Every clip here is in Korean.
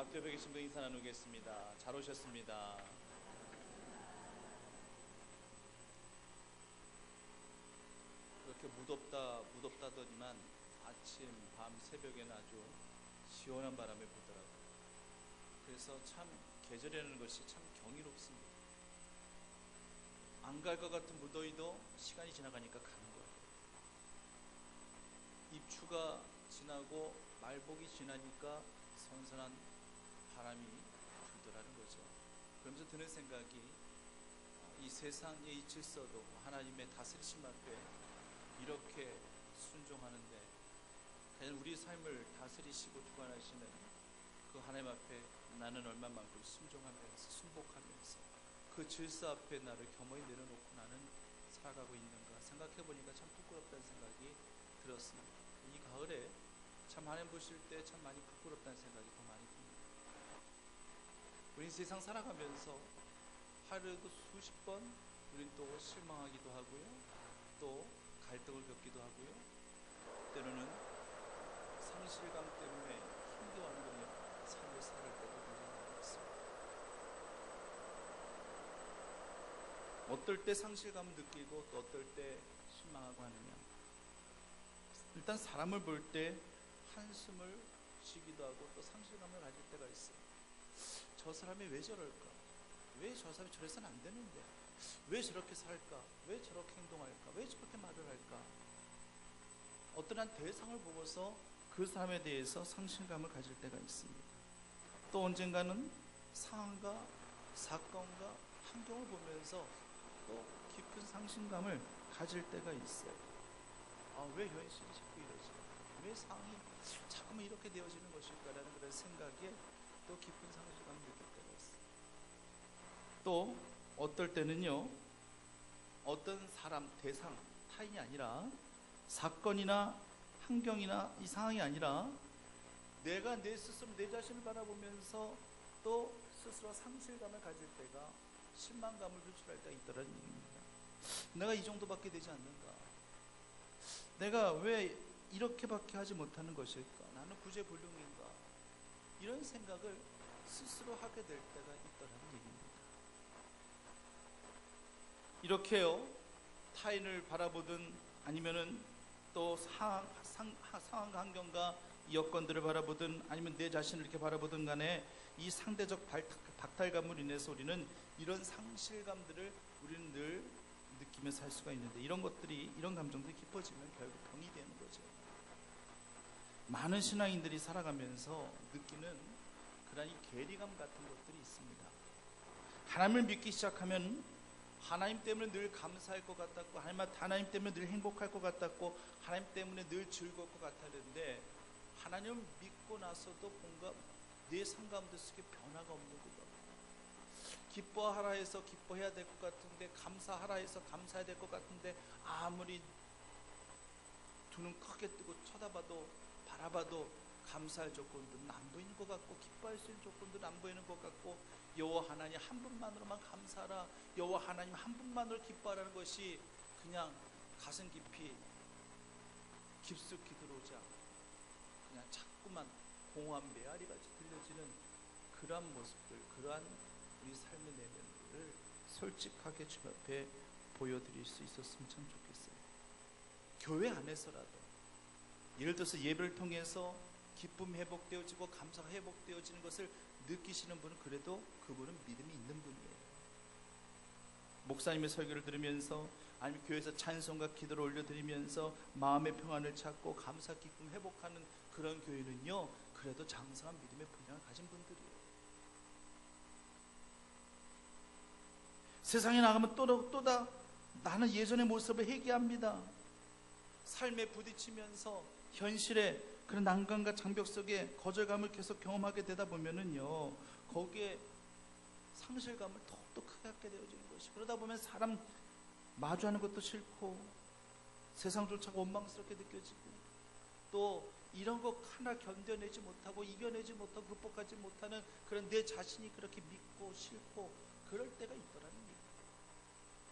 앞에 계신 분 인사 나누겠습니다. 잘 오셨습니다. 그렇게 무덥다더니만 아침, 밤, 새벽에는 아주 시원한 바람이 불더라고요. 그래서 참 계절이라는 것이 참 경이롭습니다. 안 갈 것 같은 무더위도 시간이 지나가니까 가는 거예요. 입추가 지나고 말복이 지나니까 선선한 바람이 불더라는 거죠. 그러면서 드는 생각이 이 세상의 이 질서도 하나님의 다스리심 앞에 이렇게 순종하는데 과연 우리 삶을 다스리시고 주관하시는 그 하나님 앞에 나는 얼마만큼 순종하면서 순복하면서 그 질서 앞에 나를 겸허히 내려놓고 나는 살아가고 있는가 생각해보니까 참 부끄럽다는 생각이 들었습니다. 이 가을에 참 하나님 보실 때 참 많이 부끄럽다는 생각이 더 많이 듭니다. 우린 세상 살아가면서 하루에도 수십 번 우린 또 실망하기도 하고요, 또 갈등을 겪기도 하고요, 때로는 상실감 때문에 힘겨워하는 그런 삶을 살아갈 때도 굉장히 많이 있습니다. 어떨 때 상실감을 느끼고 또 어떨 때 실망하고 하느냐. 일단 사람을 볼 때 한숨을 쉬기도 하고 또 상실감을 가질 때가 있어요. 저 사람이 왜 저럴까? 왜 저 사람이 저래서는 안 되는데? 왜 저렇게 살까? 왜 저렇게 행동할까? 왜 저렇게 말을 할까? 어떤 한 대상을 보고서 그 사람에 대해서 상실감을 가질 때가 있습니다. 또 언젠가는 상황과 사건과 환경을 보면서 또 깊은 상실감을 가질 때가 있어요. 왜 현실이 자꾸 이러지? 왜 상황이 자꾸만 이렇게 되어지는 것일까라는 그런 생각에 또 깊은 상실감을 느낄 때가 있어요. 또 어떨 때는요, 어떤 사람, 대상, 타인이 아니라 사건이나 환경이나 이 상황이 아니라 내가 내 스스로 내 자신을 바라보면서 또 스스로 상실감을 가질 때가, 실망감을 표출할 때가 있다는 얘기입니다. 내가 이 정도밖에 되지 않는가? 내가 왜 이렇게밖에 하지 못하는 것일까? 나는 구제불능인가? 이런 생각을 스스로 하게 될 때가 있다는 얘기입니다. 이렇게요, 타인을 바라보든 아니면은 또 상황 환경과 여건들을 바라보든 아니면 내 자신을 이렇게 바라보든 간에 이 상대적 박탈감으로 인해서 우리는 이런 상실감들을 우리는 늘 느끼며 살 수가 있는데, 이런 감정들이 깊어지면 결국 병이 되는 거죠. 많은 신앙인들이 살아가면서 느끼는 그런 이 괴리감 같은 것들이 있습니다. 하나님을 믿기 시작하면 하나님 때문에 늘 감사할 것 같았고, 하나님 때문에 늘 행복할 것 같았고, 하나님 때문에 늘 즐거울 것 같았는데, 하나님을 믿고 나서도 뭔가 내 삶 가운데 속에 변화가 없는 것 같고, 기뻐하라 해서 기뻐해야 될 것 같은데, 감사하라 해서 감사해야 될 것 같은데, 아무리 두 눈 크게 뜨고 쳐다봐도 바라봐도 감사할 조건들은 안 보이는 것 같고, 기뻐할 수 있는 조건들은 안 보이는 것 같고, 여호와 하나님 한 분만으로만 감사하라, 여호와 하나님 한 분만으로 기뻐하라는 것이 그냥 가슴 깊숙이 들어오지 않고 그냥 자꾸만 공허한 메아리같이 들려지는 그러한 모습들, 그러한 우리 삶의 내면을 솔직하게 주 앞에 보여드릴 수 있었으면 참 좋겠어요. 교회 안에서라도 예를 들어서 예배를 통해서 기쁨 회복되어지고 감사가 회복되어지는 것을 느끼시는 분은 그래도 그분은 믿음이 있는 분이에요. 목사님의 설교를 들으면서 아니면 교회에서 찬송과 기도를 올려드리면서 마음의 평안을 찾고 감사 기쁨 회복하는 그런 교회는요, 그래도 장성한 믿음의 분량을 가진 분들이에요. 세상에 나가면 또다 나는 예전의 모습을 회개합니다. 삶에 부딪히면서 현실의 그런 난관과 장벽 속에 거절감을 계속 경험하게 되다 보면은요, 거기에 상실감을 더욱더 크게 갖게 되어지는 것이, 그러다 보면 사람 마주하는 것도 싫고 세상조차가 원망스럽게 느껴지고, 또 이런 거 하나 견뎌내지 못하고 이겨내지 못하고 극복하지 못하는 그런 내 자신이 그렇게 믿고 싫고 그럴 때가 있더라는 얘기예요.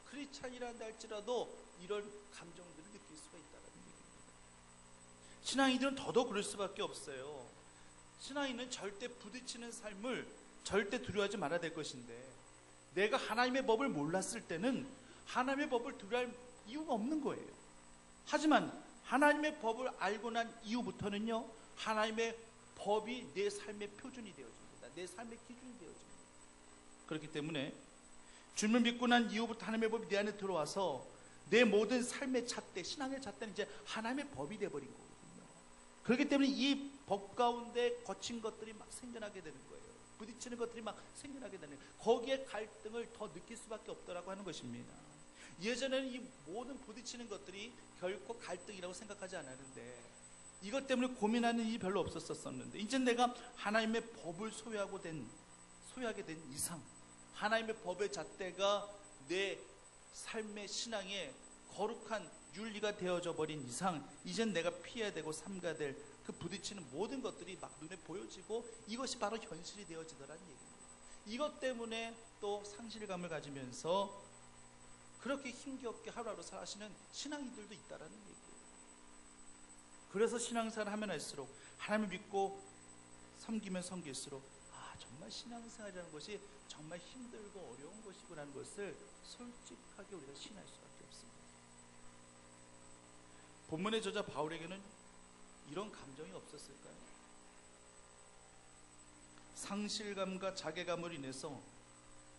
크리스찬이란다 할지라도 이런 감정들을 느낄 수가 있다는 얘기입니다. 신앙인들은 더더욱 그럴 수밖에 없어요. 신앙인은 절대 부딪히는 삶을 절대 두려워하지 말아야 될 것인데, 내가 하나님의 법을 몰랐을 때는 하나님의 법을 두려워할 이유가 없는 거예요. 하지만 하나님의 법을 알고 난 이후부터는요, 하나님의 법이 내 삶의 표준이 되어집니다. 내 삶의 기준이 되어집니다. 그렇기 때문에 주님을 믿고 난 이후부터 하나님의 법이 내 안에 들어와서 내 모든 삶의 잣대, 신앙의 잣대는 이제 하나님의 법이 되어버린 거거든요. 그렇기 때문에 이 법 가운데 거친 것들이 막 생겨나게 되는 거예요. 부딪히는 것들이 막 생겨나게 되는 거예요. 거기에 갈등을 더 느낄 수밖에 없더라고 하는 것입니다. 예전에는 이 모든 부딪히는 것들이 결코 갈등이라고 생각하지 않았는데, 이것 때문에 고민하는 일이 별로 없었었는데, 이제 내가 하나님의 법을 소유하게 된 이상, 하나님의 법의 잣대가 내 삶의 신앙의 거룩한 윤리가 되어져 버린 이상, 이젠 내가 피해야 되고 삼가야 될 그 부딪히는 모든 것들이 막 눈에 보여지고 이것이 바로 현실이 되어지더라는 얘기입니다. 이것 때문에 또 상실감을 가지면서 그렇게 힘겹게 하루하루 사시는 신앙인들도 있다라는 얘기예요. 그래서 신앙생활을 하면 할수록, 하나님을 믿고 섬기면 섬길수록, 정말 신앙생활이라는 것이 정말 힘들고 어려운 것이구나라는 것을 솔직하게 우리가 신할 수밖에 없습니다. 본문의 저자 바울에게는 이런 감정이 없었을까요? 상실감과 자괴감으로 인해서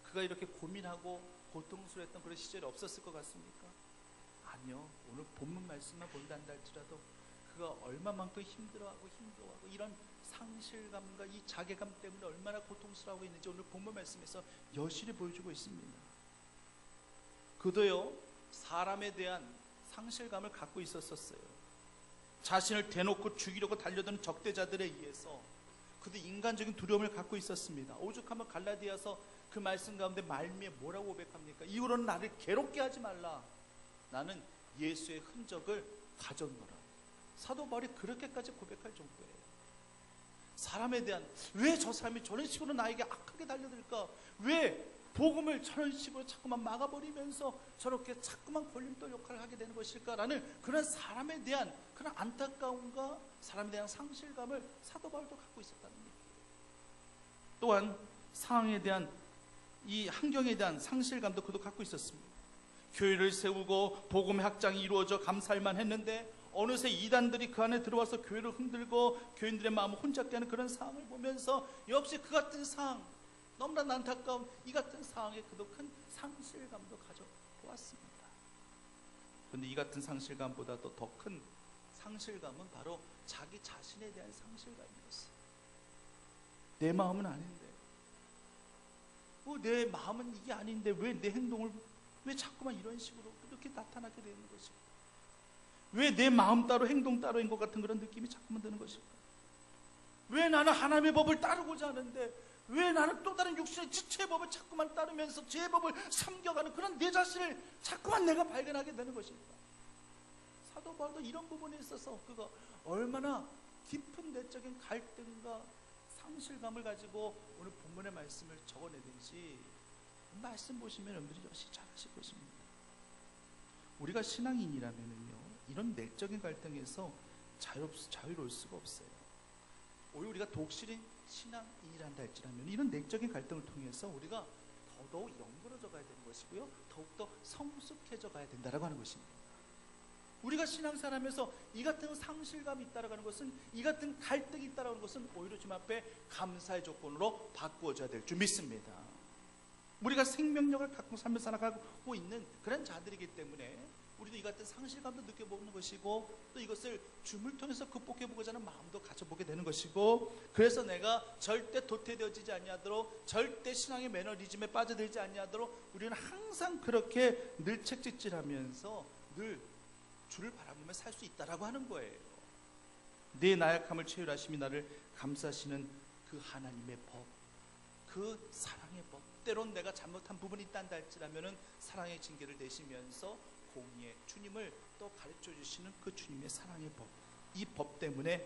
그가 이렇게 고민하고 고통스러웠던 그런 시절이 없었을 것 같습니까? 아니요. 오늘 본문 말씀만 본단다 할지라도 그가 얼마만큼 힘들어하고 이런 상실감과 이 자괴감 때문에 얼마나 고통스러워하고 있는지 오늘 본문 말씀에서 여실히 보여주고 있습니다. 그도요, 사람에 대한 상실감을 갖고 있었어요. 자신을 대놓고 죽이려고 달려드는 적대자들에 의해서 그도 인간적인 두려움을 갖고 있었습니다. 오죽하면 갈라디아서 그 말씀 가운데 말미에 뭐라고 고백합니까? 이후로는 나를 괴롭게 하지 말라. 나는 예수의 흔적을 가졌노라. 사도 바울이 그렇게까지 고백할 정도예요. 사람에 대한, 왜 저 사람이 저런 식으로 나에게 악하게 달려들까? 왜 복음을 저런 식으로 자꾸만 막아버리면서 저렇게 자꾸만 걸림돌 역할을 하게 되는 것일까라는 그런 사람에 대한 그런 안타까움과 사람에 대한 상실감을 사도 바울도 갖고 있었다는 얘기예요. 또한 상황에 대한, 이 환경에 대한 상실감도 그도 갖고 있었습니다. 교회를 세우고 복음의 확장이 이루어져 감사할만 했는데 어느새 이단들이 그 안에 들어와서 교회를 흔들고 교인들의 마음을 혼잡게 하는 그런 상황을 보면서 역시 그 같은 상황, 너무나 안타까운 이 같은 상황에 그도 큰 상실감도 가져보았습니다. 그런데 이 같은 상실감보다도 더 큰 상실감은 바로 자기 자신에 대한 상실감이었어요. 내 마음은 아닌데, 내 마음은 이게 아닌데 왜 내 행동을 왜 자꾸만 이런 식으로 이렇게 나타나게 되는 것일까? 왜 내 마음 따로 행동 따로인 것 같은 그런 느낌이 자꾸만 드는 것일까? 왜 나는 하나님의 법을 따르고자 하는데 왜 나는 또 다른 육신의 지체의 법을 자꾸만 따르면서 죄의 법을 섬겨가는 그런 내 자신을 자꾸만 내가 발견하게 되는 것일까? 사도 바울도 이런 부분에 있어서 그가 얼마나 깊은 내적인 갈등과 상실감을 가지고 오늘 본문의 말씀을 적어내든지 말씀 보시면 여러분들이 역시 잘 아실 것입니다. 우리가 신앙인이라면요, 이런 내적인 갈등에서 자유로울 수가 없어요. 오히려 우리가 독실히 신앙인이란다 할지라면 이런 내적인 갈등을 통해서 우리가 더더욱 영그러져 가야 되는 것이고요, 더욱더 성숙해져 가야 된다라고 하는 것입니다. 우리가 신앙생활하면서 이 같은 상실감이 있다라고 하는 것은, 이 같은 갈등이 있다라고 하는 것은 오히려 주님 앞에 감사의 조건으로 바꾸어져야 될 줄 믿습니다. 우리가 생명력을 갖고 살며 살아가고 있는 그런 자들이기 때문에 우리도 이 같은 상실감도 느껴보는 것이고, 또 이것을 주님을 통해서 극복해보고자 하는 마음도 가져보게 되는 것이고, 그래서 내가 절대 도태되어지지 아니하도록, 절대 신앙의 매너리즘에 빠져들지 아니하도록 우리는 항상 그렇게 늘 책짓질하면서 늘 주를 바라보며 살 수 있다라고 하는 거예요. 내 나약함을 체휼하심이 나를 감싸시는 그 하나님의 법, 그 사랑의 법, 때론 내가 잘못한 부분이 있단다 할지라면은 사랑의 징계를 내시면서 공의의 주님을 또 가르쳐 주시는 그 주님의 사랑의 법, 이 법 때문에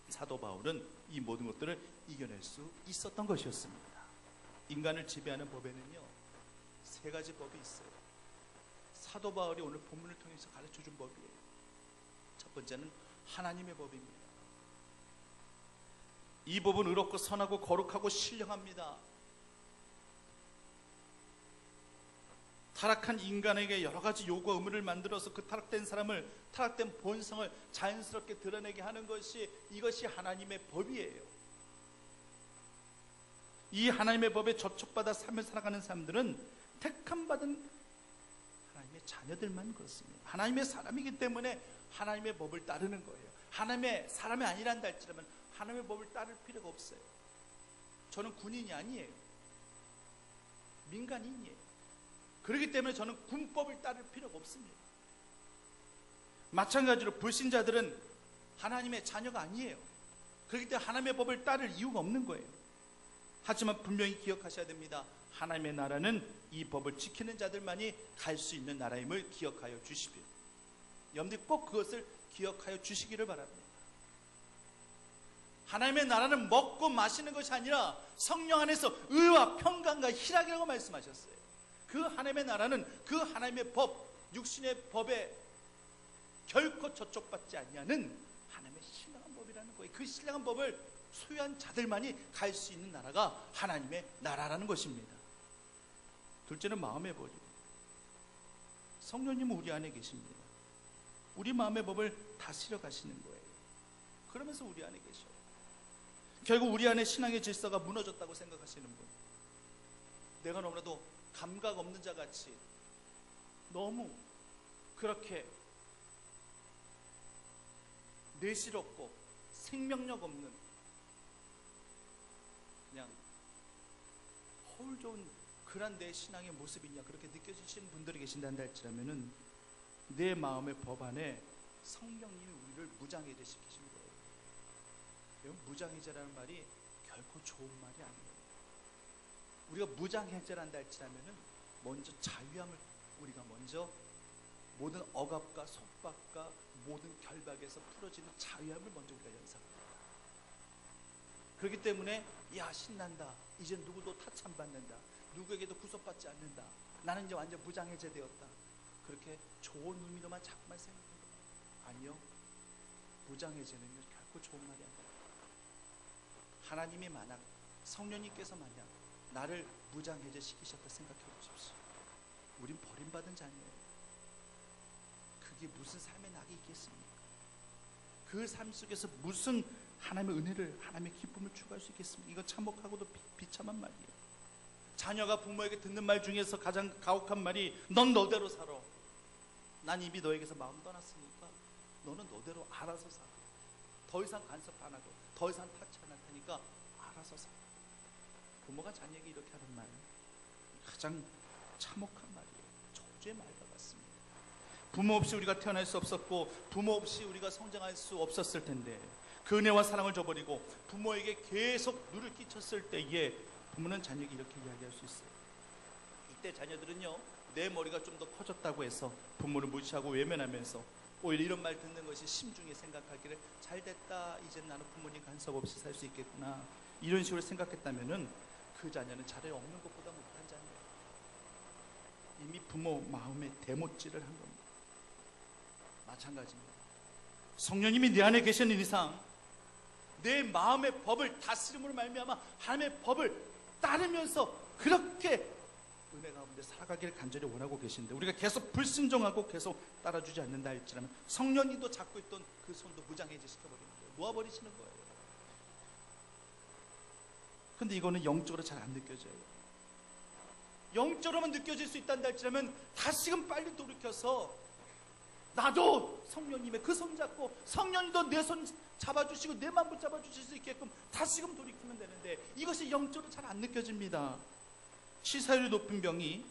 사도 바울은 이 모든 것들을 이겨낼 수 있었던 것이었습니다. 인간을 지배하는 법에는요, 세 가지 법이 있어요. 사도 바울이 오늘 본문을 통해서 가르쳐 준 법이에요. 첫 번째는 하나님의 법입니다. 이 법은 의롭고 선하고 거룩하고 신령합니다. 타락한 인간에게 여러 가지 요구와 의무를 만들어서 그 타락된 사람을, 타락된 본성을 자연스럽게 드러내게 하는 것이, 이것이 하나님의 법이에요. 이 하나님의 법에 접촉받아 삶을 살아가는 사람들은 택함받은 하나님의 자녀들만 그렇습니다. 하나님의 사람이기 때문에 하나님의 법을 따르는 거예요. 하나님의 사람이 아니란다 할지라면 하나님의 법을 따를 필요가 없어요. 저는 군인이 아니에요. 민간인이에요. 그렇기 때문에 저는 군법을 따를 필요가 없습니다. 마찬가지로 불신자들은 하나님의 자녀가 아니에요. 그렇기 때문에 하나님의 법을 따를 이유가 없는 거예요. 하지만 분명히 기억하셔야 됩니다. 하나님의 나라는 이 법을 지키는 자들만이 갈 수 있는 나라임을 기억하여 주십시오. 여러분들이 꼭 그것을 기억하여 주시기를 바랍니다. 하나님의 나라는 먹고 마시는 것이 아니라 성령 안에서 의와 평강과 희락이라고 말씀하셨어요. 그 하나님의 나라는 그 하나님의 법, 육신의 법에 결코 저촉받지 아니하는 하나님의 신령한 법이라는 거예요. 그 신령한 법을 소유한 자들만이 갈 수 있는 나라가 하나님의 나라라는 것입니다. 둘째는 마음의 법이에요. 성령님은 우리 안에 계십니다. 우리 마음의 법을 다스려 가시는 거예요. 그러면서 우리 안에 계셔요. 결국 우리 안에 신앙의 질서가 무너졌다고 생각하시는 분, 내가 너무나도 감각 없는 자 같이 너무 그렇게 내실없고 생명력 없는 그냥 허울 좋은 그런 내 신앙의 모습이냐, 그렇게 느껴지시는 분들이 계신다는데 할지라면은 내 마음의 법 안에 성령님이 우리를 무장해제 시키신 거예요. 여러분, 무장해제라는 말이 결코 좋은 말이 아니에요. 우리가 무장해제를 한다 할지라면은 먼저 자유함을, 우리가 먼저 모든 억압과 속박과 모든 결박에서 풀어지는 자유함을 먼저 우리가 연상합니다. 그렇기 때문에 야, 신난다, 이제 누구도 타참받는다, 누구에게도 구속받지 않는다, 나는 이제 완전 무장해제되었다, 그렇게 좋은 의미로만 자꾸만 생각합니다. 아니요, 무장해제는 결코 좋은 말이 아니에요. 하나님이 만약, 성령님께서 만약 나를 무장해제 시키셨다 생각해 보십시오. 우린 버림받은 자녀예요. 그게 무슨 삶의 낙이 있겠습니까? 그 삶 속에서 무슨 하나님의 은혜를, 하나님의 기쁨을 추구할 수 있겠습니까? 이거 참혹하고도 비참한 말이에요. 자녀가 부모에게 듣는 말 중에서 가장 가혹한 말이 넌 너대로 살아. 난 이미 너에게서 마음 떠났으니까 너는 너대로 알아서 살아. 더 이상 간섭 안 하고 더 이상 타치 안 할 테니까 알아서 살아. 부모가 자녀에게 이렇게 하는 말, 가장 참혹한 말이에요. 저주의 말과 같습니다. 부모 없이 우리가 태어날 수 없었고 부모 없이 우리가 성장할 수 없었을 텐데, 그 은혜와 사랑을 저버리고 부모에게 계속 누를 끼쳤을 때에 부모는 자녀에게 이렇게 이야기할 수 있어요. 이때 자녀들은요, 내 머리가 좀 더 커졌다고 해서 부모를 무시하고 외면하면서 오히려 이런 말 듣는 것이 심중에 생각하기를 잘됐다, 이제 나는 부모님 간섭 없이 살 수 있겠구나, 이런 식으로 생각했다면은 그 자녀는 자녀 없는 것보다 못한 자녀예요. 이미 부모 마음에 대못질을 한 겁니다. 마찬가지입니다. 성령님이 내 안에 계시는 이상 내 마음의 법을 다스림으로 말미암아 하나님의 법을 따르면서 그렇게 은혜 가운데 살아가기를 간절히 원하고 계신데, 우리가 계속 불순종하고 계속 따라주지 않는다 할지라면 성령님도 잡고 있던 그 손도 무장해제 시켜버리는 거예요. 놓아버리시는 거예요. 근데 이거는 영적으로 잘 안 느껴져요. 영적으로만 느껴질 수 있다는 할지라면 다시금 빨리 돌이켜서 나도 성령님의 그 손 잡고 성령님도 내 손 잡아주시고 내 마음 붙잡아주실 수 있게끔 다시금 돌이키면 되는데, 이것이 영적으로 잘 안 느껴집니다. 치사율이 높은 병이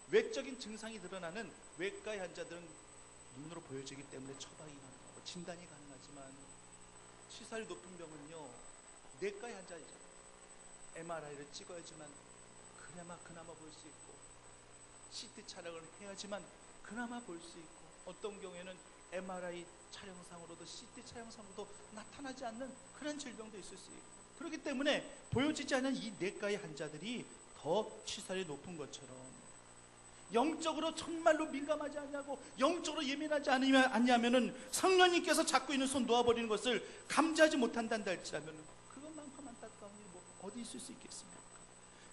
외적인 증상이 드러나는 외과의 환자들은 눈으로 보여지기 때문에 처방이 가능하고 진단이 가능하지만, 치사율이 높은 병은요, 내과의 환자이죠. MRI를 찍어야지만 그나마 볼 수 있고, CT 촬영을 해야지만 그나마 볼 수 있고, 어떤 경우에는 MRI 촬영상으로도 CT 촬영상으로도 나타나지 않는 그런 질병도 있을 수 있고, 그렇기 때문에 보여지지 않는 이 내과의 환자들이 더 치사율이 높은 것처럼 영적으로 정말로 민감하지 않냐고, 영적으로 예민하지 않냐면은 성령님께서 잡고 있는 손 놓아버리는 것을 감지하지 못한다는 할지라면 그것만큼 어디 있을 수 있겠습니까?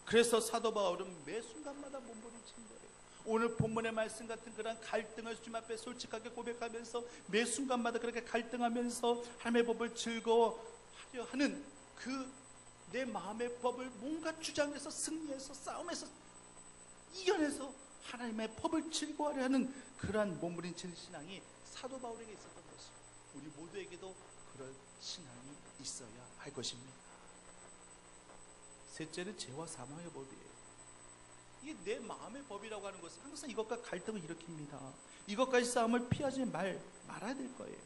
그래서 사도 바울은 매 순간마다 몸부림친 거예요. 오늘 본문의 말씀 같은 그런 갈등을 주님 앞에 솔직하게 고백하면서 매 순간마다 그렇게 갈등하면서 하나님의 법을 즐거워하려 하는 그 내 마음의 법을 뭔가 주장해서 승리해서 싸움에서 이겨내서 하나님의 법을 즐거워하려 하는 그러한 몸부림치는 신앙이 사도 바울에게 있었던 것이 우리 모두에게도 그런 신앙이 있어야 할 것입니다. 셋째는 죄와 사망의 법이에요. 이게 내 마음의 법이라고 하는 것은 항상 이것과 갈등을 일으킵니다. 이것까지 싸움을 피하지 말아야 될 거예요.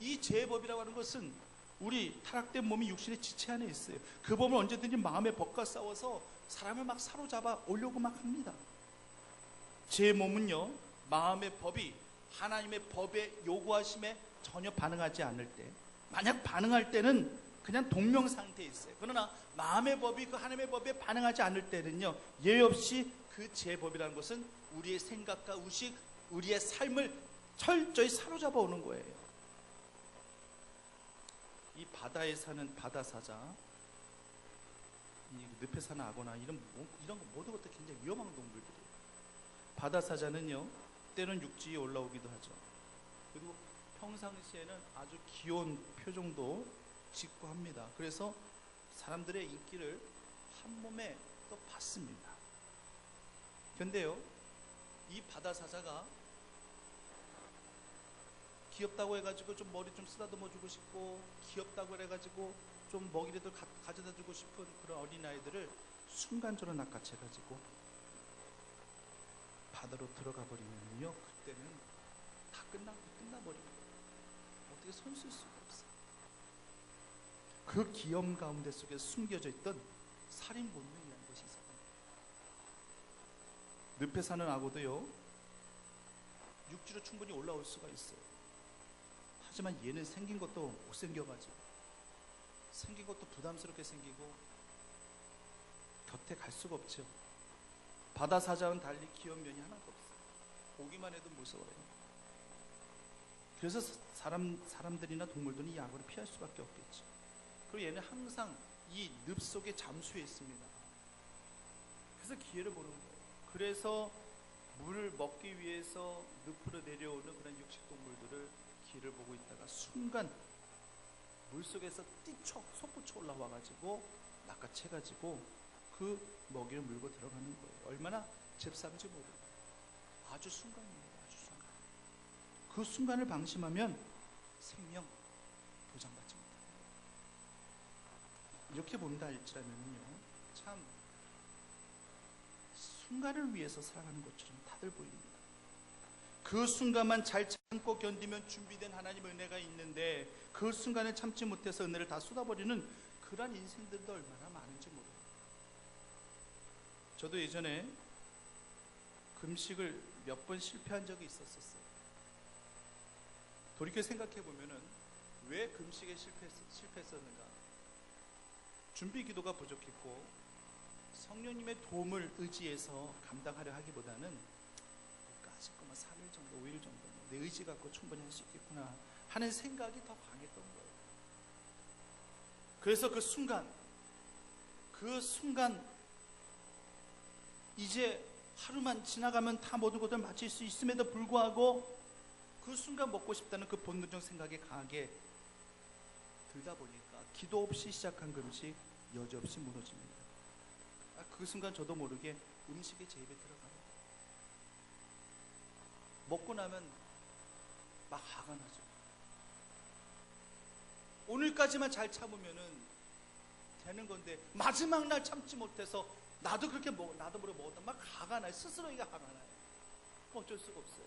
이 죄의 법이라고 하는 것은 우리 타락된 몸이 육신의 지체 안에 있어요. 그 법은 언제든지 마음의 법과 싸워서 사람을 막 사로잡아 오려고 막 합니다. 제 몸은요, 마음의 법이 하나님의 법의 요구하심에 전혀 반응하지 않을 때, 만약 반응할 때는 그냥 동명 상태에 있어요. 그러나 마음의 법이 그 하나님의 법에 반응하지 않을 때는요, 예외 없이 그 제 법이라는 것은 우리의 생각과 의식, 우리의 삶을 철저히 사로잡아 오는 거예요. 이 바다에 사는 바다사자, 이 늪에 사는 악어나 이런 거 모든 것도 굉장히 위험한 동물들이에요. 바다사자는요, 때는 육지에 올라오기도 하죠. 그리고 평상시에는 아주 귀여운 표정도 짓고 합니다. 그래서 사람들의 인기를 한 몸에 또 받습니다. 그런데요, 이 바다사자가 귀엽다고 해가지고 좀 머리 좀 쓰다듬어 주고 싶고, 귀엽다고 해가지고 좀 먹이라도 가져다 주고 싶은 그런 어린아이들을 순간적으로 낚아채가지고 바다로 들어가 버리면요, 그때는 다 끝나버립니다. 어떻게 손 쓸 수가 없어요. 그 귀염 가운데 속에 숨겨져 있던 살인 본능이라는 것이 있어요. 늪에 사는 악어도요, 육지로 충분히 올라올 수가 있어요. 하지만 얘는 생긴 것도 못생겨가지고, 생긴 것도 부담스럽게 생기고 곁에 갈 수가 없죠. 바다 사자와는 달리 귀여운 면이 하나도 없어요. 보기만 해도 무서워요. 그래서 사람들이나 동물들은 이 악어를 피할 수밖에 없겠죠. 그리고 얘는 항상 이 늪 속에 잠수해 있습니다. 그래서 기회를 보는 거예요. 그래서 물을 먹기 위해서 늪으로 내려오는 그런 육식동물들을 기회를 보고 있다가 순간 물속에서 솟구쳐 올라와가지고 낚아채가지고 그 먹이를 물고 들어가는 거예요. 얼마나 잽싸는지 모르고. 아주 순간입니다. 아주 순간. 그 순간을 방심하면 생명 보장받지 못합니다. 이렇게 본다 할지라면요, 참 순간을 위해서 살아가는 것처럼 다들 보입니다. 그 순간만 잘 참고 견디면 준비된 하나님의 은혜가 있는데, 그 순간에 참지 못해서 은혜를 다 쏟아버리는 그런 인생들도 얼마나 많은지 모르겠어요. 저도 예전에 금식을 몇 번 실패한 적이 있었어요. 돌이켜 생각해보면 왜 금식에 실패했었는가? 준비 기도가 부족했고 성령님의 도움을 의지해서 감당하려 하기보다는 아직 3일 정도, 5일 정도 내 의지 갖고 충분히 할 수 있겠구나 하는 생각이 더 강했던 거예요. 그래서 그 순간 이제 하루만 지나가면 다 모든 것을 마칠 수 있음에도 불구하고 그 순간 먹고 싶다는 그 본능적 생각이 강하게 들다 보니까 기도 없이 시작한 금식 여지없이 무너집니다. 그 순간 저도 모르게 음식이 제 입에 들어가요. 먹고 나면 막 화가 나죠. 오늘까지만 잘 참으면은 되는 건데 마지막 날 참지 못해서 나도 모르게 먹었다 막 화가 나요. 스스로에게 화가 나요. 어쩔 수가 없어요.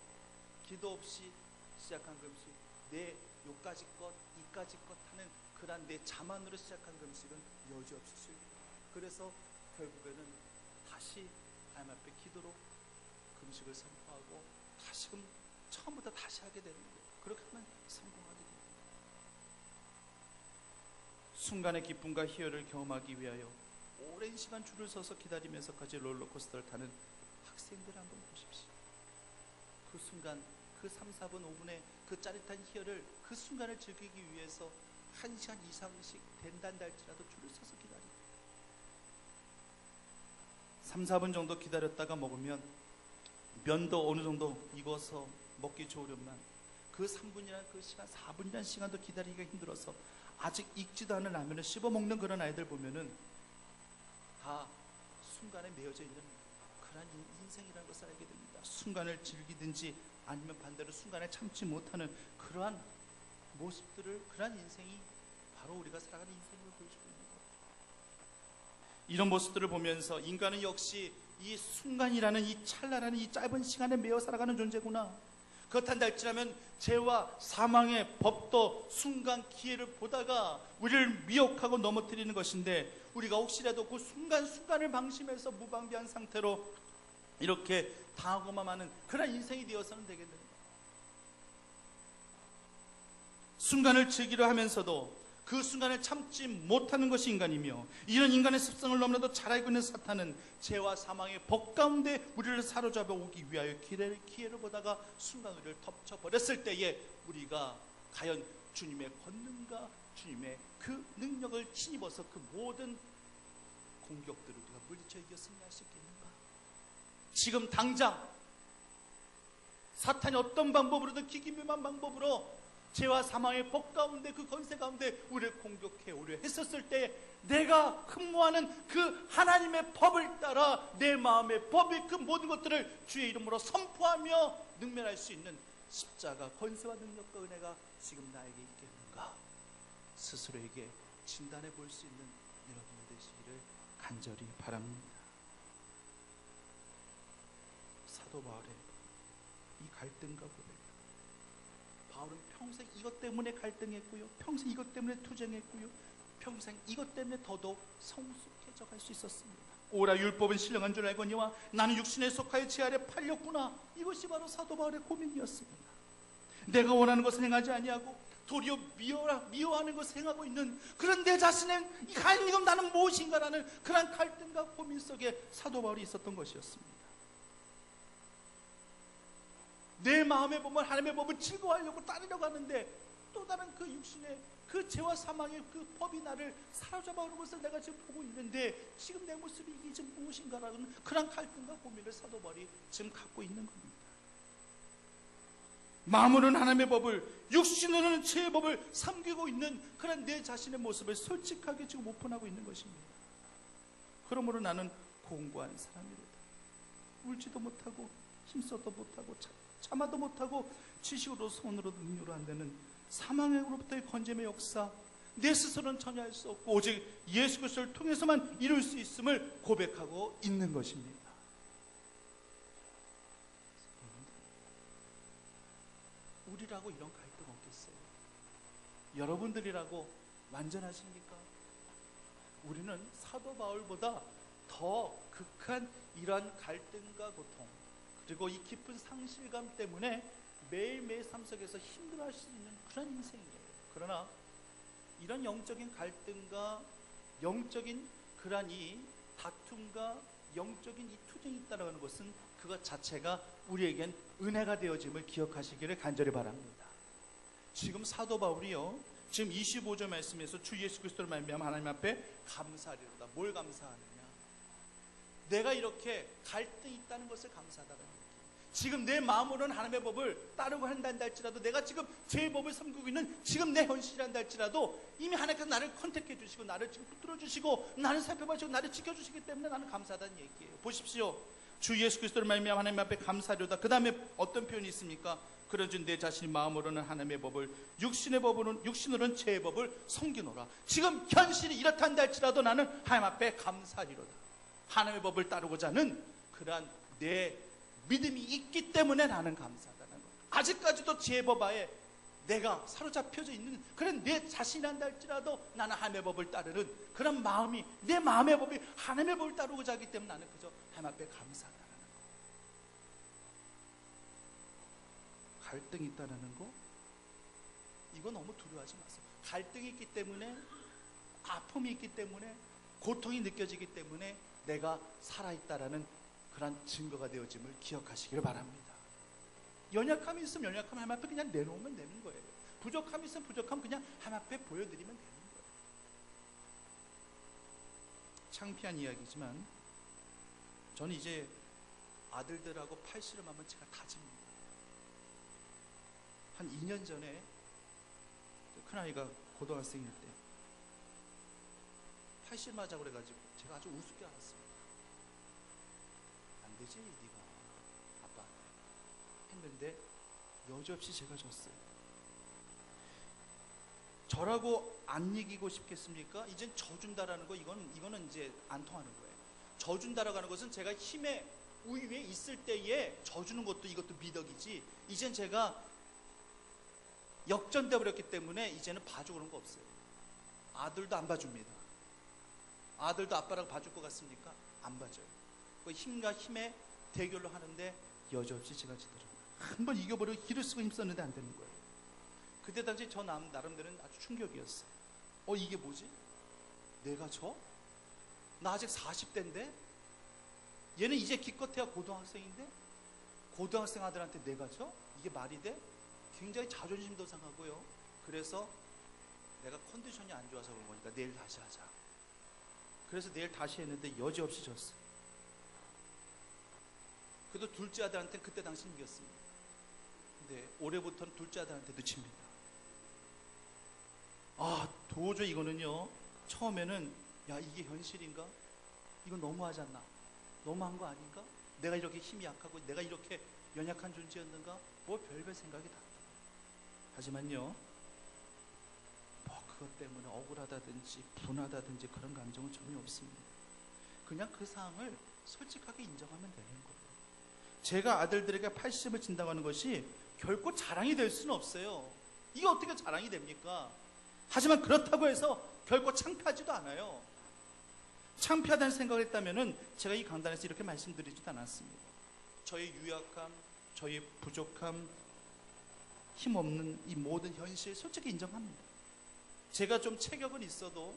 기도 없이 시작한 금식, 내 요까지 것, 이까지 것 하는 그런 내 자만으로 시작한 금식은 여지없이 실패. 그래서 결국에는 다시 하나님 앞에 기도로 금식을 선포하고 다시금 처음부터 다시 하게 되는 거예요. 그렇게 하면 성공하게 됩니다. 순간의 기쁨과 희열을 경험하기 위하여 오랜 시간 줄을 서서 기다리면서까지 롤러코스터를 타는 학생들 한번 보십시오. 그 순간, 그 3, 4분, 5분의 그 짜릿한 희열을, 그 순간을 즐기기 위해서 1시간 이상씩 된단다 할지라도 줄을 서서 기다립니다. 3, 4분 정도 기다렸다가 먹으면 면도 어느 정도 익어서 먹기 좋으련만 그 3분이라는 그 시간, 4분이라는 시간도 기다리기가 힘들어서 아직 익지도 않은 라면을 씹어 먹는 그런 아이들 보면은 다 순간에 매여져 있는 그런 인생이라는 것을 알게 됩니다. 순간을 즐기든지 아니면 반대로 순간에 참지 못하는 그러한 모습들을, 그러한 인생이 바로 우리가 살아가는 인생을 보여주고 있는 거예요. 이런 모습들을 보면서 인간은 역시 이 순간이라는 이 찰나라는 이 짧은 시간에 매여 살아가는 존재구나. 그렇단다 할지라면 죄와 사망의 법도 순간 기회를 보다가 우리를 미혹하고 넘어뜨리는 것인데, 우리가 혹시라도 그 순간순간을 방심해서 무방비한 상태로 이렇게 당하고만 하는 그런 인생이 되어서는 되겠는가. 순간을 즐기려 하면서도 그 순간을 참지 못하는 것이 인간이며, 이런 인간의 습성을 너무나도 잘 알고 있는 사탄은 죄와 사망의 법 가운데 우리를 사로잡아 오기 위하여 기회를 보다가 순간 우리를 덮쳐버렸을 때에 우리가 과연 주님의 권능과 주님의 그 능력을 힘입어서 그 모든 공격들을 우리가 물리쳐 이겨 승리할 수 있겠는가? 지금 당장 사탄이 어떤 방법으로든 기기묘한 방법으로 죄와 사망의 법 가운데 그 권세 가운데 우리를 공격해 오려 했었을 때, 내가 흠모하는 그 하나님의 법을 따라 내 마음의 법의 그 모든 것들을 주의 이름으로 선포하며 능멸할 수 있는 십자가 권세와 능력과 은혜가 지금 나에게 있겠는가? 스스로에게 진단해 볼 수 있는 여러분이 되시기를 간절히 바랍니다. 사도 바울의 이 갈등과 고백, 바울은 평생 이것 때문에 갈등했고요, 평생 이것 때문에 투쟁했고요, 평생 이것 때문에 더더욱 성숙해져 갈 수 있었습니다. 오라 율법은 신령한 줄 알거니와 나는 육신에 속하여 제 아래 팔렸구나. 이것이 바로 사도 바울의 고민이었습니다. 내가 원하는 것을 행하지 아니하고 도리어 미워하는 것을 행하고 있는 그런 내 자신의 이건 나는 무엇인가라는 그런 갈등과 고민 속에 사도 바울이 있었던 것이었습니다. 내 마음의 법을, 하나님의 법을 즐거워하려고 따르려고 하는데 또 다른 그 육신의 그 죄와 사망의 그 법이 나를 사로잡아 오는 것을 내가 지금 보고 있는데 지금 내 모습이 이게 지금 무엇인가라는 그런 갈등과 고민을 사도 바울이 지금 갖고 있는 겁니다. 마음으로는 하나님의 법을, 육신으로는 죄의 법을 섬기고 있는 그런 내 자신의 모습을 솔직하게 지금 오픈하고 있는 것입니다. 그러므로 나는 공고한 사람이로다. 울지도 못하고 힘써도 못하고 참아도 못하고 지식으로 손으로도 능력으로 안 되는 사망으로부터의 건짐의 역사, 내 스스로는 전혀 할 수 없고 오직 예수 그리스도를 통해서만 이룰 수 있음을 고백하고 있는 것입니다. 우리라고 이런 갈등 없겠어요? 여러분들이라고 완전하십니까? 우리는 사도 바울보다 더 극한 이러한 갈등과 고통, 그리고 이 깊은 상실감 때문에 매일매일 삶 속에서 힘들어할 수 있는 그런 인생이에요. 그러나 이런 영적인 갈등과 영적인 그런 이 다툼과 영적인 이 투쟁이 있다는 것은 그것 자체가 우리에겐 은혜가 되어짐을 기억하시기를 간절히 바랍니다. 지금 사도 바울이요, 지금 25절 말씀에서 주 예수 그리스도를 말미암아 하나님 앞에 감사하리로다. 뭘 감사하느냐? 내가 이렇게 갈등이 있다는 것을 감사하다는 거예요. 지금 내 마음으로는 하나님의 법을 따르고 한다 할지라도, 내가 지금 죄의 법을 섬기고 있는 지금 내 현실이란다 할지라도 이미 하나님께서 나를 컨택해 주시고 나를 지금 붙들어 주시고 나를 살펴봐 주시고 나를 지켜주시기 때문에 나는 감사하다는 얘기예요. 보십시오. 주 예수 그리스도를 말미암아 하나님 앞에 감사하려다. 그 다음에 어떤 표현이 있습니까? 그러즉 내 자신이 마음으로는 하나님의 법을, 육신으로는 죄의 법을 섬기노라. 지금 현실이 이렇단다 할지라도 나는 하나님 앞에 감사하리로다. 하나님의 법을 따르고자 하는 그러한 내 믿음이 있기 때문에 나는 감사하다는 것. 아직까지도 죄의 법 하에 내가 사로잡혀져 있는 그런 내 자신이란다 할지라도 나는 하나님의 법을 따르는 그런 마음이, 내 마음의 법이 하나님의 법을 따르고자 하기 때문에 나는 그저 하나님 앞에 감사하다는 것. 갈등이 있다는 거, 이거 너무 두려워하지 마세요. 갈등이 있기 때문에, 아픔이 있기 때문에, 고통이 느껴지기 때문에 내가 살아있다라는 그런 증거가 되어짐을 기억하시기를 바랍니다. 연약함이 있으면 연약함 하나님 앞에 그냥 내놓으면 되는 거예요. 부족함이 있으면 부족함 그냥 하나님 앞에 보여드리면 되는 거예요. 창피한 이야기지만 저는 이제 아들들하고 팔씨름하면 제가 다집니다. 한 2년 전에 큰아이가 고등학생일 때 팔씨름 하자고 그래가지고 제가 아주 우습게 알았습니다. 안 되지 네가 아빠한테 했는데 여지없이 제가 졌어요. 저라고 안 이기고 싶겠습니까? 이젠 져준다라는 거 이거는 이제 안 통하는 거예요. 져준다라고 하는 것은 제가 힘의 우위에 있을 때에 져주는 것도 이것도 미덕이지, 이젠 제가 역전돼 버렸기 때문에 이제는 봐주고 그런 거 없어요. 아들도 안 봐줍니다. 아들도 아빠라고 봐줄 것 같습니까? 안 봐줘요. 그 힘과 힘의 대결로 하는데 여지없이 제가 지더라고요. 한번 이겨버리고 기를 쓰고 힘썼는데 안 되는 거예요. 그때 당시 저 나름대로는 아주 충격이었어요. 이게 뭐지? 내가 져? 나 아직 40대인데? 얘는 이제 기껏해야 고등학생인데? 고등학생 아들한테 내가 져? 이게 말이 돼? 굉장히 자존심도 상하고요. 그래서 내가 컨디션이 안 좋아서 그런 거니까 내일 다시 하자. 그래서 내일 다시 했는데 여지없이 졌어요. 그래도 둘째 아들한테는 그때 당시 이겼습니다. 근데 올해부터는 둘째 아들한테도 집니다. 도저히 이거는요, 처음에는 야 이게 현실인가? 이거 너무하지 않나? 너무한 거 아닌가? 내가 이렇게 힘이 약하고 내가 이렇게 연약한 존재였는가? 뭐 별별 생각이 다. 하지만요, 뭐 그것 때문에 억울하다든지 분하다든지 그런 감정은 전혀 없습니다. 그냥 그 상황을 솔직하게 인정하면 되는 거예요. 제가 아들들에게 팔씨름을 친다고 하는 것이 결코 자랑이 될 수는 없어요. 이게 어떻게 자랑이 됩니까? 하지만 그렇다고 해서 결코 창피하지도 않아요. 창피하다는 생각을 했다면 제가 이 강단에서 이렇게 말씀드리지도 않았습니다. 저의 유약함, 저의 부족함, 힘없는 이 모든 현실 솔직히 인정합니다. 제가 좀 체격은 있어도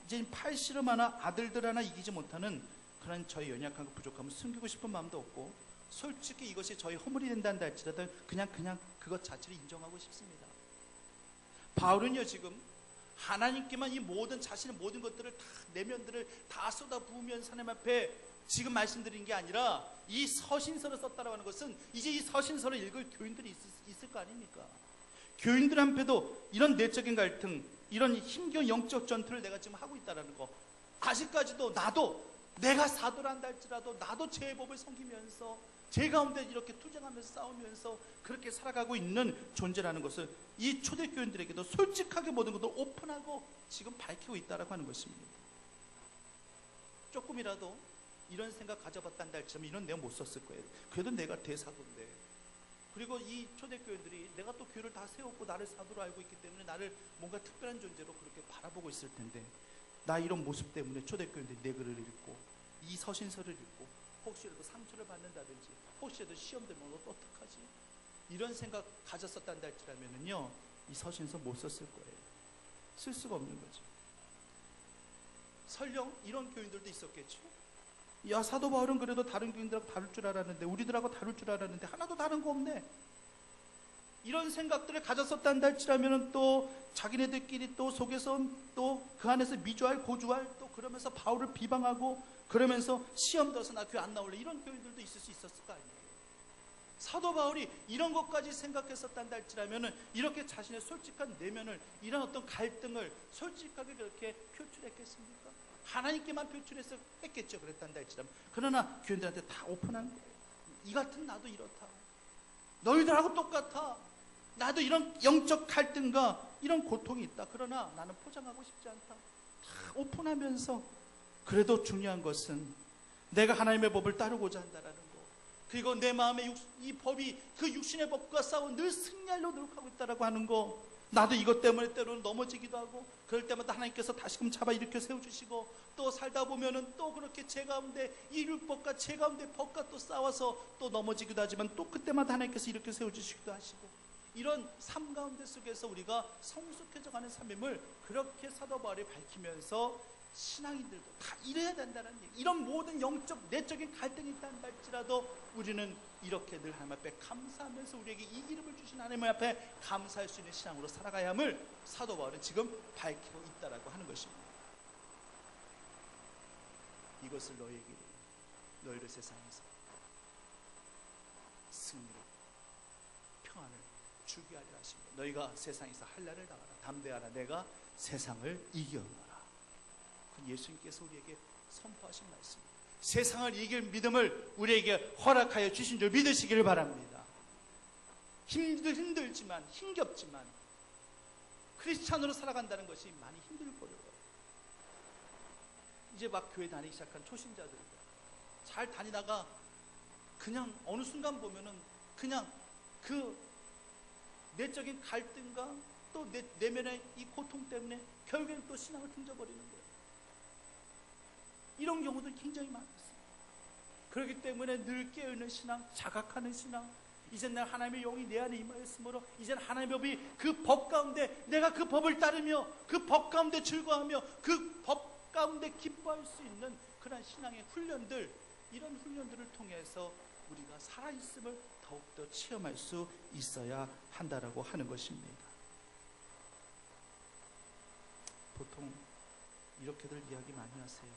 이제 팔씨름 하나 아들들 하나 이기지 못하는 그런 저의 연약함과 부족함을 숨기고 싶은 마음도 없고, 솔직히 이것이 저희 허물이 된다는 할지라도 그냥 그것 자체를 인정하고 싶습니다. 바울은요 지금 하나님께만 이 모든 자신의 모든 것들을 다, 내면들을 다 쏟아부으면서 하나님 앞에 지금 말씀드린 게 아니라 이 서신서를 썼다라고 하는 것은 이제 이 서신서를 읽을 교인들이 있을 거 아닙니까? 교인들 한편도 이런 내적인 갈등, 이런 힘겨운 영적 전투를 내가 지금 하고 있다는 거, 아직까지도 나도 내가 사도를 한다 할지라도 나도 제 법을 섬기면서 제 가운데 이렇게 투쟁하면서 싸우면서 그렇게 살아가고 있는 존재라는 것을 이 초대교인들에게도 솔직하게 모든 것을 오픈하고 지금 밝히고 있다라고 하는 것입니다. 조금이라도 이런 생각 가져봤단다 할지라면 이런 내용 못 썼을 거예요. 그래도 내가 대사도인데, 그리고 이 초대교인들이 내가 또 교회를 다 세웠고 나를 사도로 알고 있기 때문에 나를 뭔가 특별한 존재로 그렇게 바라보고 있을 텐데, 나 이런 모습 때문에 초대교인들이 내 글을 읽고 이 서신서를 읽고 혹시라도 상처를 받는다든지 혹시라도 시험 되면 어떡하지? 이런 생각 가졌었단다 할지라면요 이 서신서 못 썼을 거예요. 쓸 수가 없는 거죠. 설령 이런 교인들도 있었겠죠. 야 사도 바울은 그래도 다른 교인들하고 다룰 줄 알았는데, 우리들하고 다룰 줄 알았는데 하나도 다른 거 없네. 이런 생각들을 가졌었단다 할지라면 또 자기네들끼리 또 속에서 또 그 안에서 미주알 고주알 또 그러면서 바울을 비방하고 그러면서 시험 들어서 나 교회 안 나올래, 이런 교인들도 있을 수 있었을 거 아니에요. 사도 바울이 이런 것까지 생각했었단다 할지라면 이렇게 자신의 솔직한 내면을, 이런 어떤 갈등을 솔직하게 그렇게 표출했겠습니까? 하나님께만 표출했겠죠. 그랬단다 할지라면. 그러나 교인들한테 다 오픈한 거예요. 이 같은 나도 이렇다. 너희들하고 똑같아. 나도 이런 영적 갈등과 이런 고통이 있다. 그러나 나는 포장하고 싶지 않다. 다 오픈하면서, 그래도 중요한 것은 내가 하나님의 법을 따르고자 한다라는 거, 그리고 내 마음에 이 법이 그 육신의 법과 싸워 늘 승리하려고 노력하고 있다라고 하는 거, 나도 이것 때문에 때로는 넘어지기도 하고 그럴 때마다 하나님께서 다시금 잡아 일으켜 세워주시고, 또 살다 보면은 또 그렇게 제 가운데 이 율법과 제 가운데 법과 또 싸워서 또 넘어지기도 하지만 또 그때마다 하나님께서 일으켜 세워주시기도 하시고, 이런 삶 가운데 속에서 우리가 성숙해져가는 삶임을 그렇게 사도 바울이 밝히면서 신앙인들도 다 이래야 된다는 얘기, 이런 모든 영적 내적인 갈등이 있다는 할지라도 우리는 이렇게 늘 하나님 앞에 감사하면서 우리에게 이 기름을 주신 하나님 앞에 감사할 수 있는 신앙으로 살아가야 함을 사도 바울은 지금 밝히고 있다라고 하는 것입니다. 이것을 너희를 세상에서 승리로 평안을 주게 하리라 하십니다. 너희가 세상에서 한란을 당하라. 담대하라. 내가 세상을 이겼노라. 그 예수님께서 우리에게 선포하신 말씀입니다. 세상을 이길 믿음을 우리에게 허락하여 주신 줄 믿으시기를 바랍니다. 힘들지만 힘겹지만 크리스찬으로 살아간다는 것이 많이 힘들 거예요. 이제 막 교회 다니기 시작한 초신자들 잘 다니다가 그냥 어느 순간 보면은 그냥 그 내적인 갈등과 또 내면의 이 고통 때문에 결국에는 또 신앙을 등져버리는 거예요. 이런 경우도 굉장히 많습니다. 그렇기 때문에 늘 깨어있는 신앙, 자각하는 신앙, 이젠 내 하나님의 영이 내 안에 임하였으므로 이젠 하나님의 법이 그 법 가운데 내가 그 법을 따르며 그 법 가운데 즐거워하며 그 법 가운데 기뻐할 수 있는 그런 신앙의 훈련들, 이런 훈련들을 통해서 우리가 살아있음을 더욱더 체험할 수 있어야 한다라고 하는 것입니다. 보통 이렇게들 이야기 많이 하세요.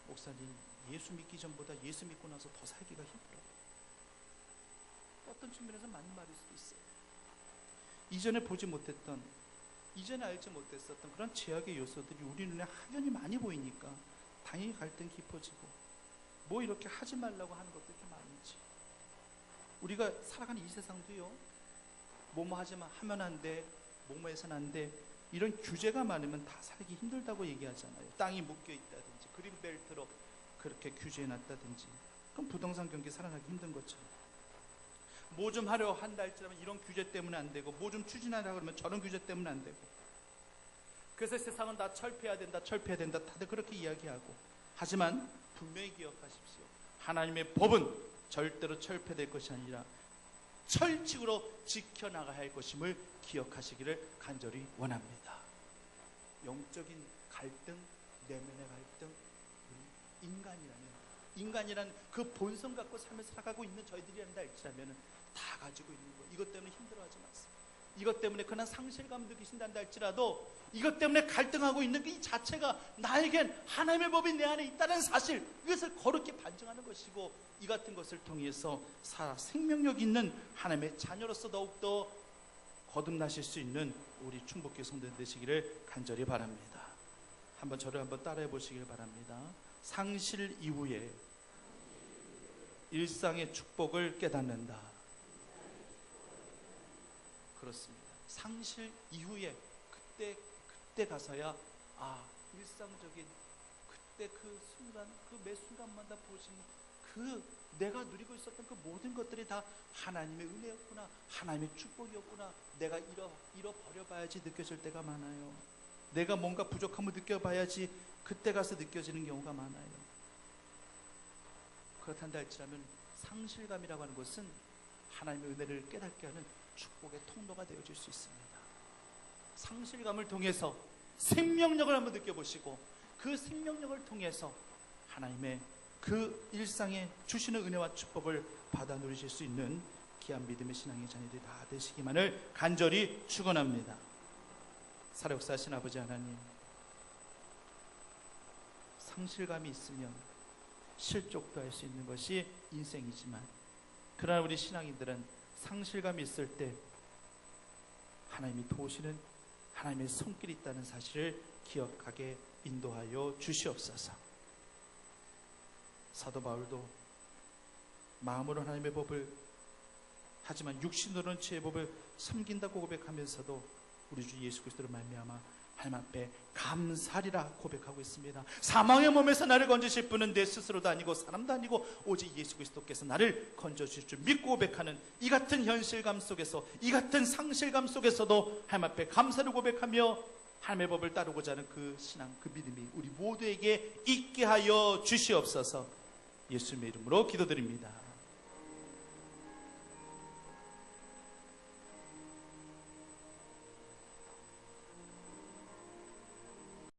목사님, 예수 믿기 전보다 예수 믿고 나서 더 살기가 힘들어요. 어떤 측면에서 맞는 말일 수도 있어요. 이전에 보지 못했던, 이전에 알지 못했었던 그런 죄악의 요소들이 우리 눈에 확연히 많이 보이니까 당연히 갈등 깊어지고 뭐 이렇게 하지 말라고 하는 것도 이렇게 많은지. 우리가 살아가는 이 세상도요, 뭐뭐 하지만 하면 안 돼, 뭐뭐 해서는 안 돼, 이런 규제가 많으면 다 살기 힘들다고 얘기하잖아요. 땅이 묶여 있다든지 그린벨트로 그렇게 규제해놨다든지, 그럼 부동산 경기 살아나기 힘든 것처럼, 뭐 좀 하려 한다 할지라면 이런 규제 때문에 안 되고, 뭐 좀 추진하려 그러면 저런 규제 때문에 안 되고, 그래서 세상은 다 철폐해야 된다, 철폐해야 된다, 다들 그렇게 이야기하고. 하지만 분명히 기억하십시오. 하나님의 법은 절대로 철폐될 것이 아니라 철칙으로 지켜나가야 할 것임을 기억하시기를 간절히 원합니다. 영적인 갈등, 내면의 갈등, 인간이라는 그 본성 갖고 삶을 살아가고 있는 저희들이란다 할지라면 다 가지고 있는 거. 이것 때문에 힘들어하지 마세요. 이것 때문에 그냥 상실감 느끼신단다 할지라도 이것 때문에 갈등하고 있는 이 자체가 나에겐 하나님의 법이 내 안에 있다는 사실, 이것을 거룩히 반증하는 것이고, 이 같은 것을 통해서 생명력 있는 하나님의 자녀로서 더욱더 거듭나실 수 있는 우리 충북교회 성도들 되시기를 간절히 바랍니다. 한번 저를 한번 따라해 보시길 바랍니다. 상실 이후에 일상의 축복을 깨닫는다. 그렇습니다. 상실 이후에 그때 가서야 일상적인 그때 그 순간, 그 매 순간마다 보신 그 내가 누리고 있었던 그 모든 것들이 다 하나님의 은혜였구나, 하나님의 축복이었구나, 내가 잃어버려봐야지 느껴질 때가 많아요. 내가 뭔가 부족함을 느껴봐야지 그때 가서 느껴지는 경우가 많아요. 그렇단다 할지라면 상실감이라고 하는 것은 하나님의 은혜를 깨닫게 하는 축복의 통로가 되어질 수 있습니다. 상실감을 통해서 생명력을 한번 느껴보시고, 그 생명력을 통해서 하나님의 그 일상에 주시는 은혜와 축복을 받아 누리실 수 있는 귀한 믿음의 신앙의 자녀들이 다 되시기만을 간절히 축원합니다. 살아역사하신 아버지 하나님, 상실감이 있으면 실족도 할 수 있는 것이 인생이지만, 그러나 우리 신앙인들은 상실감이 있을 때 하나님이 도우시는 하나님의 손길이 있다는 사실을 기억하게 인도하여 주시옵소서. 사도 바울도 마음으로 하나님의 법을, 하지만 육신으로는 죄의 법을 섬긴다고 고백하면서도 우리 주 예수 그리스도로 말미암아 하나님 앞에 감사리라 고백하고 있습니다. 사망의 몸에서 나를 건지실 분은 내 스스로도 아니고 사람도 아니고 오직 예수 그리스도께서 나를 건져주실 줄 믿고 고백하는 이 같은 현실감 속에서, 이 같은 상실감 속에서도 하나님 앞에 감사를 고백하며 하나님의 법을 따르고자 하는 그 신앙, 그 믿음이 우리 모두에게 있게 하여 주시옵소서. 예수님의 이름으로 기도드립니다.